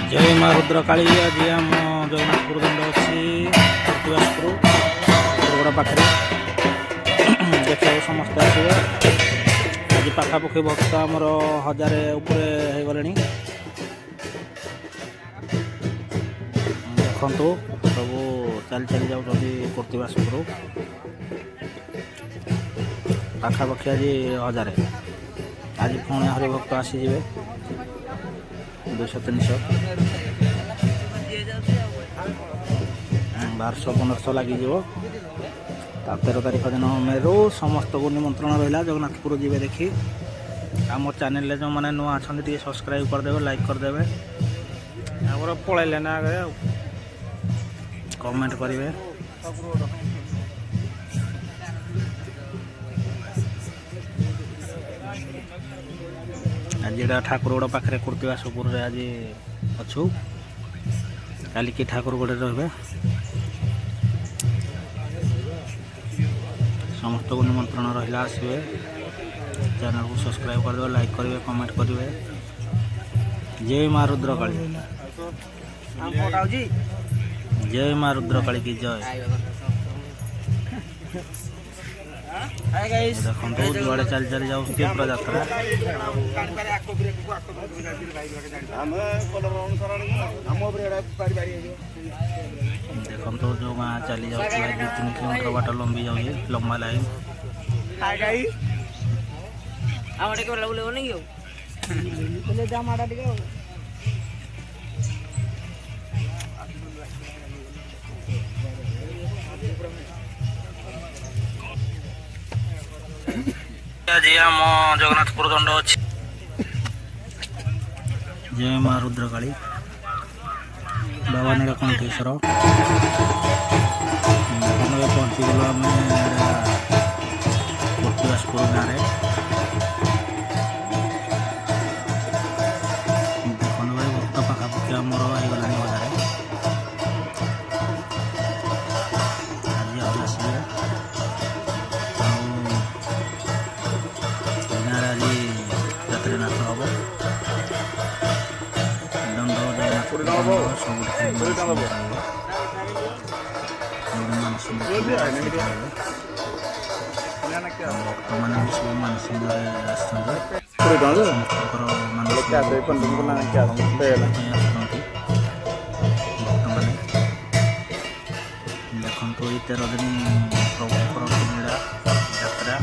जय माँ रुद्रकाली। आज आम जगन्नाथपुर दंड अच्छी प्रतिवासपुर बरगड़ा पाखे देखा समस्त आसवे। आज पाखापाखि भक्त आमर 1000 उपरे हो गले। देखु सब चली चली जाऊँ प्रतिवासपुर पाखापाखि आज 1000। आज पुणी हरिभक्त आसीजे 200-300 1200-1500 लगिज। 13 तारीख दिन मेरु समस्त को निमंत्रण रहा जगन्नाथपुर जी देखी। आम चैनल जो मैंने नुआ अच्छा सब्सक्राइब करदे, लाइक करदे, पलैले ना आगे कमेंट करेंगे। आज ठाकुरगड़ पाखे कुर्तिवासपुर आज अच्छु काली की ठाकुरगढ़ रे समस्त को निमंत्रण रहा आसवे। चैनल को सब्सक्राइब करदे, लाइक करेंगे, कमेंट करेंगे। जय माँ रुद्रकाली। जय माँ रुद्रकाली की जय। देखो जुआड़े चल चली जाऊँ पूरा यात्रा। देखो जो गाँ चली जाऊँ 2-3 किलोमीटर बाट लंबी जाऊँगी, लंबा लाइन। आज आम जगन्नाथपुर दंड अच्छी। जय माँ रुद्रकाली। बाबा नीलकंठेश्वर पहुँची गलु आम प्रतिवासपुर गाँव। देखो भाई भक्त पाखापाखि आमर हो गला 1000। आज आसवे नाथ हम देखो 13 दिन प्रभुकर यात्रा।